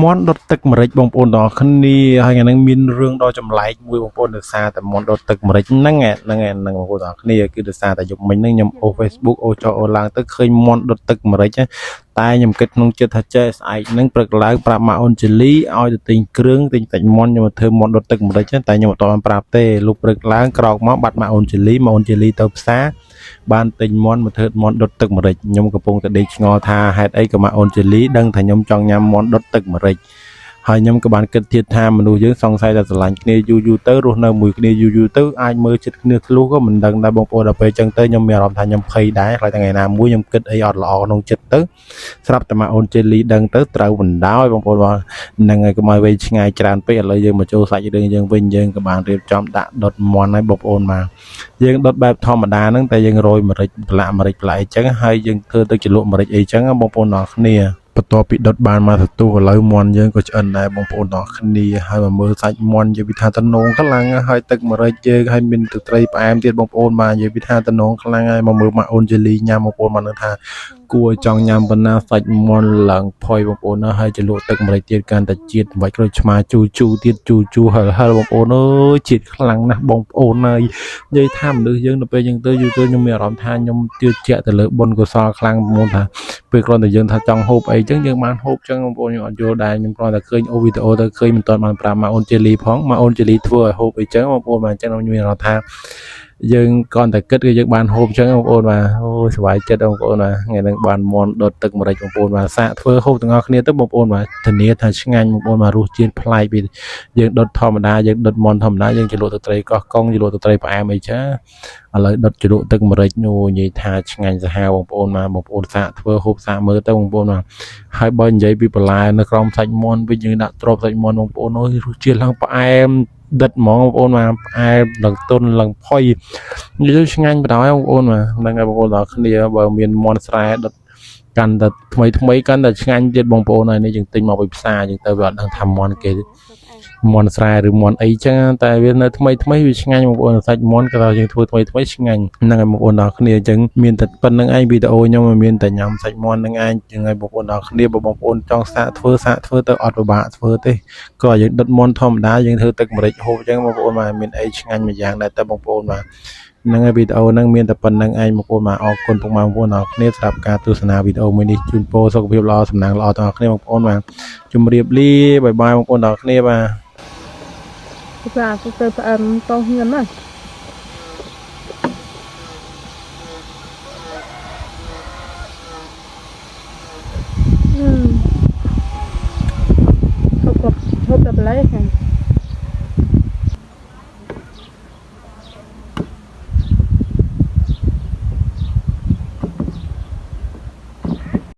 មន់ដុតទឹកម្រេចបងប្អូនទាំងអស់គ្នាហើយថ្ងៃនេះមានរឿងដ៏ចម្លែកមួយបងប្អូនដោយសារតែមន់ដុតទឹកម្រេចហ្នឹងបងប្អូនទាំងអស់គ្នាគឺដោយសារតែយប់មិញហ្នឹងខ្ញុំអូស Facebook អូសចោលអូសឡើងទៅឃើញមន់ដុតទឹកម្រេចតែខ្ញុំគិតក្នុងចិត្តថាចេះស្អែកហ្នឹងព្រឹកឡើងប្រាប់ម៉ាក់អូនជេលីឲ្យទៅទិញគ្រឿងទិញសាច់មន់ខ្ញុំមកធ្វើមន់ដុតទឹកម្រេចតែខ្ញុំអត់បានប្រាប់ទេលុបព្រឹកឡើងក្រោកមកបាត់ម៉ាក់អូនជេលីទៅផ្សារបានទិញមន់មកធ្វើមន់ដុតទឹកម្រេចខ្ញុំកំពុងតែដេកឆ្ងល់ថាហេតុអីក៏ម៉ាក់អូនជេលីដឹងថាខ្ញុំចង់ញ៉ាំមន់ដុតទឹកម្រេចហើយខ្ញុំក៏បានគិតទៀតថាមនុស្សយើងសង្ស័យតែស្រឡាញ់គ្នាយូរទៅរស់នៅមួយគ្នាយូរទៅអាចមើលចិត្តគ្នាធ្លុះក៏មិនដឹងដែរបងប្អូនដល់ពេលអញ្ចឹងទៅខ្ញុំមានអារម្មណ៍ថាខ្ញុំភ័យដែរខ្លាចថ្ងៃណាមួយខ្ញុំគិតអីអត់ល្អក្នុងចិត្តទៅស្រាប់តែម៉ាក់អូនជេលីដឹងទៅត្រូវបណ្ដោយបងប្អូនបងហ្នឹងហើយកុំឲ្យវែងឆ្ងាយច្រើនពេកឥឡូវយើងមកចូលសាច់រឿងយើងវិញយើងក៏បានរៀបចំដាក់ដុតមន់ឲ្យបងប្អូនមកយើងដុតបែបធម្មតាហ្នឹងតែយើងរោយម្រេចប្លាក់អីចឹងហើយយើងធ្វើទៅជ្រលក់ម្រេចអីចឹងបងប្អូនទាំងគ្នាបន្ទាប់ពីដុតបានមកទទួលឥឡូវមន់យើងក៏ឆ្អិនដែរបងប្អូនទាំងគ្នាហើយមកមើលសាច់មន់និយាយពីថាតំណងខ្លាំងហើយទឹកម្រេចយើងហើយមានទឹកត្រីផ្អែមទៀតបងប្អូនបាទនិយាយពីថាតំណងខ្លាំងហើយមកមើលម៉ាក់អូនជេលីញ៉ាំបងប្អូនមកនឹងថាគួរចង់ញ៉ាំប៉ុណ្ណាសាច់មន់ឡើងផុយបងប្អូនហើយជ្រលក់ទឹកម្រេចទៀតកាន់តែជាតិបាច់ក្រូចឆ្មាជូទៀតជូហឹលបងប្អូនអើយជាតិខ្លាំងណាស់បងប្អូនហើយនិយាយថាមនុស្សយើងទៅពេលយើងទៅយូរទៅខ្ញុំមានអារម្មណ៍ថាខ្ញុំជឿជាក់ទៅលើបុណ្យកុសលខ្លាំងបងប្អូនថាពេលគ្រាន់តែយើងថាចង់ហូបអីចឹងយើងបានហូបចឹងបងប្អូនខ្ញុំអត់យល់ដែរខ្ញុំគ្រាន់តែឃើញអូវីដេអូទៅឃើញមិនទាន់បានប្រាប់ម៉ាក់អូនជេលីផងម៉ាក់អូនជេលីធ្វើឲ្យហូបអីចឹងបងប្អូនបាទអញ្ចឹងខ្ញុំមានអារម្មណ៍ថាយើងគ្រាន់តែគិតគឺយើងបានហូបចឹងបងប្អូនបាទអូសប្បាយចិត្តបងប្អូនបាទថ្ងៃនេះបានមន់ដុតទឹកម្រេចបងប្អូនបាទសាកធ្វើហូបទាំងអស់គ្នាទៅបងប្អូនបាទធានាថាឆ្ងាញ់បងប្អូនបាទរសជាតិប្លែកពីយើងដុតធម្មតាយើងដុតមន់ធម្មតាយើងជ្រលក់ទឹកត្រីកោះកុងជ្រលក់ទឹកត្រីផ្អែមអីចាឥឡូវដុតជ្រលក់ទឹកម្រេចញនិយាយថាឆ្ងាញ់សាហាវបងប្អូនបាទបងប្អូនសាកធ្វើហូបសាកមើលទៅបងប្អូនបាទហើយបើនិយាយពីបន្លែនៅក្រោមសាច់មន់វិញយើងដាក់ទ្របសាច់មន់បងប្អូនអើយរសជាតិឡើងផ្អែមដិតហ្មងបងប្អូនបាទផ្អែមឡើងទុនឡើងផុយនិយាយឆ្ងាញ់បណ្ដោយបងប្អូនបាទហ្នឹងហើយបងប្អូនទាំងគ្នាបើមានមន់ស្រែដុតកាន់តែថ្មីកាន់តែឆ្ងាញ់ទៀតបងប្អូនហើយនេះយើងទិញមកពីផ្សារយើងទៅវាអត់ដឹងថាមន់គេមន់ស្រែឬមន់អីចឹងតែវានៅថ្មីវាឆ្ងាញ់បងប្អូនសាច់មន់ក៏យើងធ្វើថ្មីឆ្ងាញ់ហ្នឹងហើយបងប្អូនទាំងគ្នាអញ្ចឹងមានតែប៉ុណ្្នឹងឯងវីដេអូខ្ញុំមានតែញ៉ាំសាច់មន់ហ្នឹងឯងចឹងហើយបងប្អូនទាំងគ្នាបើបងប្អូនចង់សាកធ្វើទៅអត់ពិបាកធ្វើទេក៏យើងដុតមន់ធម្មតាយើងធ្វើទឹកម្រេចហូបចឹងបងប្អូនបាទមានអីឆ្ងាញ់មួយយ៉ាងដែរតែបងប្អូនបាទហ្នឹងហើយវីដេអូហ្នឹងមានតែប៉ុណ្្នឹងឯងបងប្អូនបាទអរគុណពុកម៉ែបងប្អូនទាំងគ្នាសម្រាប់ការទស្សនាវីដេអូមួយនេះជូនពរសុខភាពល្អសំណាងល្អទាំងអស់គ្នាបងប្អូនបាទជម្រាបលាបាយបងប្អូនទាំងគ្នាបាទdạ tôi to hiền này hộp lấy